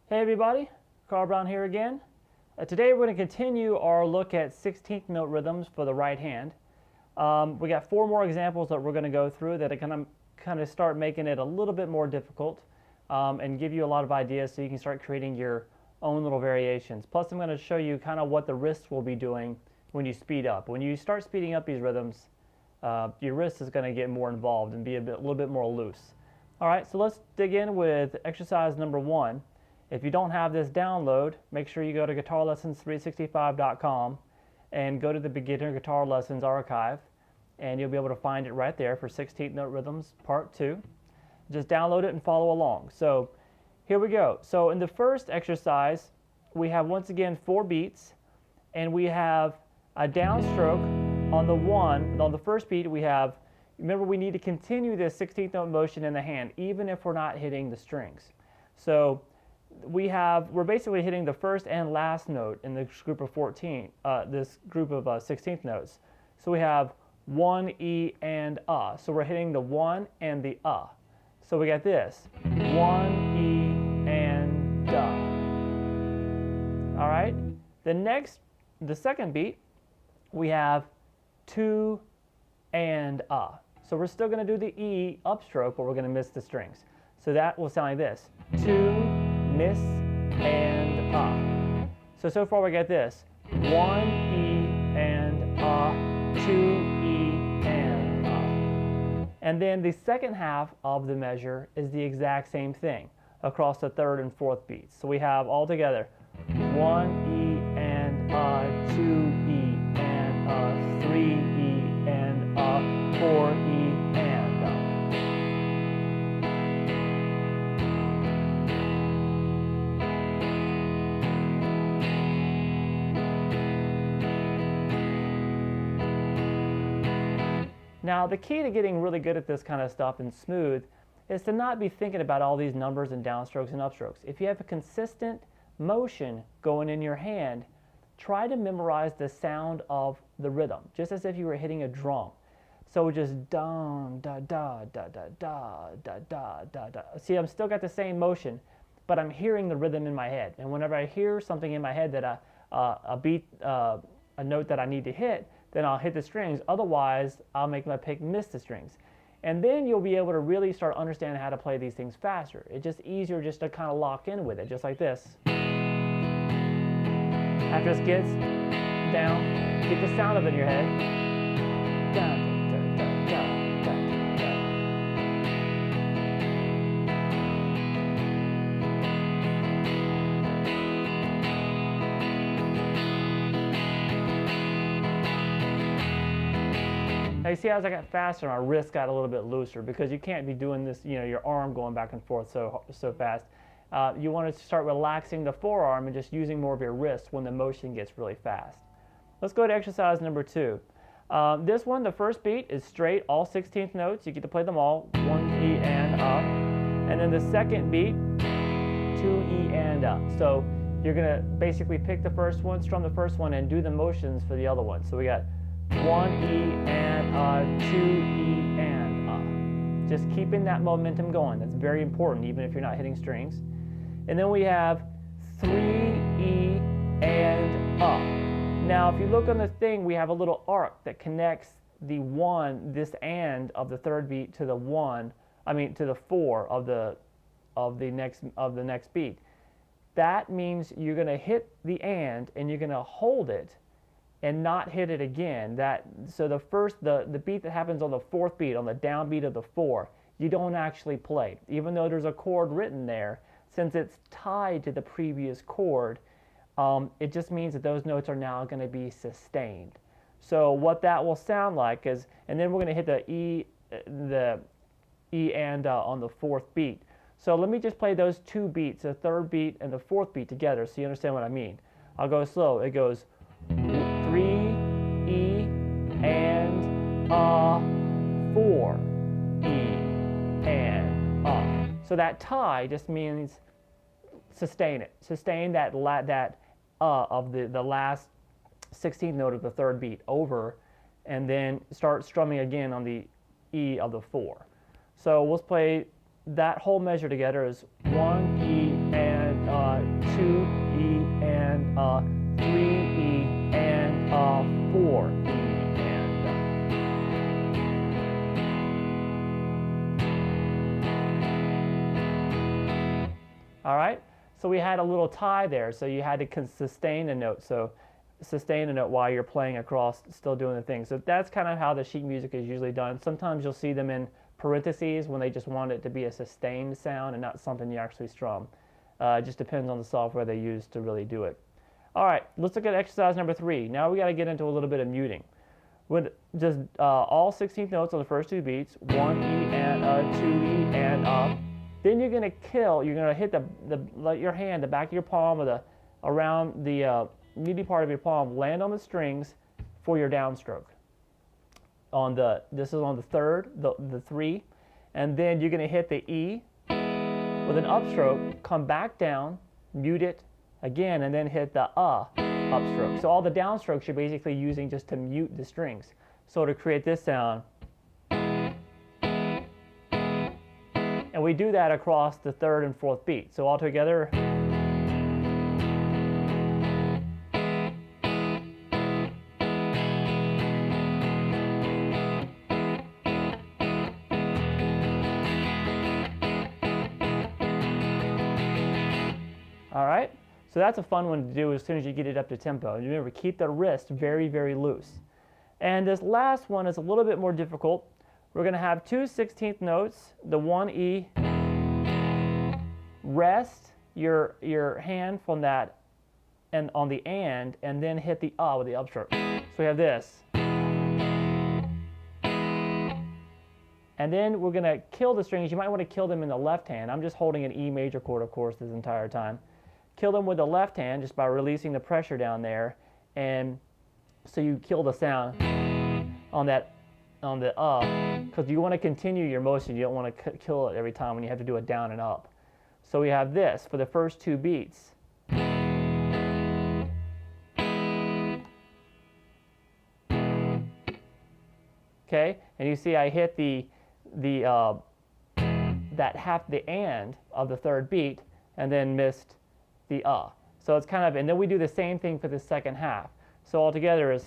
Hey everybody, Carl Brown here again. Today we're going to continue our look at 16th note rhythms for the right hand. We got 4 more examples that we're going to go through that are going to kind of start making it a little bit more difficult and give you a lot of ideas so you can start creating your own little variations. Plus I'm going to show you kind of what the wrist will be doing when you speed up. When you start speeding up these rhythms, your wrist is going to get more involved and be a little bit more loose. Alright, so let's dig in with exercise number 1. If you don't have this download, make sure you go to guitarlessons365.com and go to the Beginner Guitar Lessons archive, and you'll be able to find it right there for 16th Note Rhythms Part 2. Just download it and follow along. So here we go. So in the first exercise, we have once again 4 beats, and we have a downstroke on the 1. On the first beat, we have, remember, we need to continue this 16th note motion in the hand, even if we're not hitting the strings. So we're basically hitting the first and last note in this group of 14, this group of 16th notes. So we have 1, E, and So we're hitting the 1 and the So we got this, 1, E, and All right. The second beat, we have 2 and So we're still going to do the E upstroke, but we're going to miss the strings. So that will sound like this, 2, miss, and So far we got this, 1 E and 2 E and And then the second half of the measure is the exact same thing across the third and fourth beats. So we have all together 1 E and 2 E and 3 E and 4 E. Now, the key to getting really good at this kind of stuff and smooth is to not be thinking about all these numbers and downstrokes and upstrokes. If you have a consistent motion going in your hand, try to memorize the sound of the rhythm, just as if you were hitting a drum. So just da da da da da da da da da da. See, I'm still got the same motion, but I'm hearing the rhythm in my head. And whenever I hear something in my head that a note that I need to hit, then I'll hit the strings. Otherwise, I'll make my pick miss the strings. And then you'll be able to really start understanding how to play these things faster. It's just easier just to kind of lock in with it, just like this. After this gets down, get the sound of it in your head. Down, down, down, down, down, down. Now you see, as I got faster, my wrist got a little bit looser because you can't be doing this, your arm going back and forth so fast. You want to start relaxing the forearm and just using more of your wrist when the motion gets really fast. Let's go to exercise number 2. This one, the first beat is straight, all 16th notes. You get to play them all, 1 E and And then the second beat, 2 E and So you're going to basically pick the first one, strum the first one, and do the motions for the other one. So we got 1 E and 2 E and Just keeping that momentum going. That's very important, even if you're not hitting strings. And then we have 3 E and Now, if you look on the thing, we have a little arc that connects the 1, this and of the third beat to the 1, to the 4 of the next beat. That means you're going to hit the and you're going to hold it and not hit it again. So the beat that happens on the fourth beat, on the downbeat of the 4, you don't actually play. Even though there's a chord written there, since it's tied to the previous chord, it just means that those notes are now going to be sustained. So what that will sound like is, and then we're going to hit the E and on the fourth beat. So let me just play those 2 beats, the third beat and the fourth beat together so you understand what I mean. I'll go slow. It goes 3 E and 4 E and So that tie just means sustain it. Sustain that of the last 16th note of the third beat over, and then start strumming again on the E of the 4. So let's play that whole measure together as 1 E and 2 E and a, 3 E and a, 4 E and a. All right, so we had a little tie there, so you had to sustain a note. So sustain a note while you're playing across, still doing the thing. So that's kind of how the sheet music is usually done. Sometimes you'll see them in parentheses when they just want it to be a sustained sound and not something you actually strum. It just depends on the software they use to really do it. All right, let's look at exercise number 3. Now we got to get into a little bit of muting. With just all 16th notes on the first 2 beats, 1 E and a, 2 E and a. Then you're going to hit your hand, the back of your palm, or around the meaty part of your palm, land on the strings for your downstroke. This is on the third, the 3, and then you're going to hit the E with an upstroke, come back down, mute it again, and then hit the upstroke. So all the downstrokes you're basically using just to mute the strings. So to create this sound, and we do that across the 3rd and 4th beat. So all together. All right, so that's a fun one to do as soon as you get it up to tempo. And remember, keep the wrist very, very loose. And this last one is a little bit more difficult. We're going to have 2 16th notes, the 1 E, rest your hand from that and on the and then hit the with the upstroke. So we have this. And then we're going to kill the strings. You might want to kill them in the left hand. I'm just holding an E major chord, of course, this entire time. Kill them with the left hand just by releasing the pressure down there, and so you kill the sound on the because you want to continue your motion. You don't want to kill it every time when you have to do it down and up. So we have this for the first 2 beats. Okay, and you see I hit that half the and of the 3rd beat and then missed the So it's kind of, and then we do the same thing for the second half. So altogether is.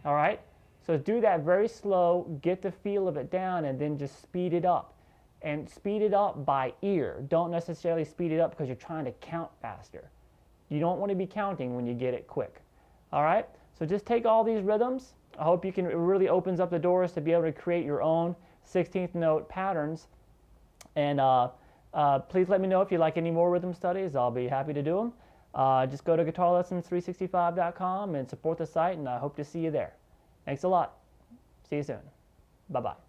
All right, so do that very slow, get the feel of it down, and then just speed it up. And speed it up by ear. Don't necessarily speed it up because you're trying to count faster. You don't want to be counting when you get it quick. All right, so just take all these rhythms. I hope it really opens up the doors to be able to create your own 16th note patterns. And please let me know if you like any more rhythm studies. I'll be happy to do them. Just go to guitarlessons365.com and support the site, and I hope to see you there. Thanks a lot. See you soon. Bye-bye.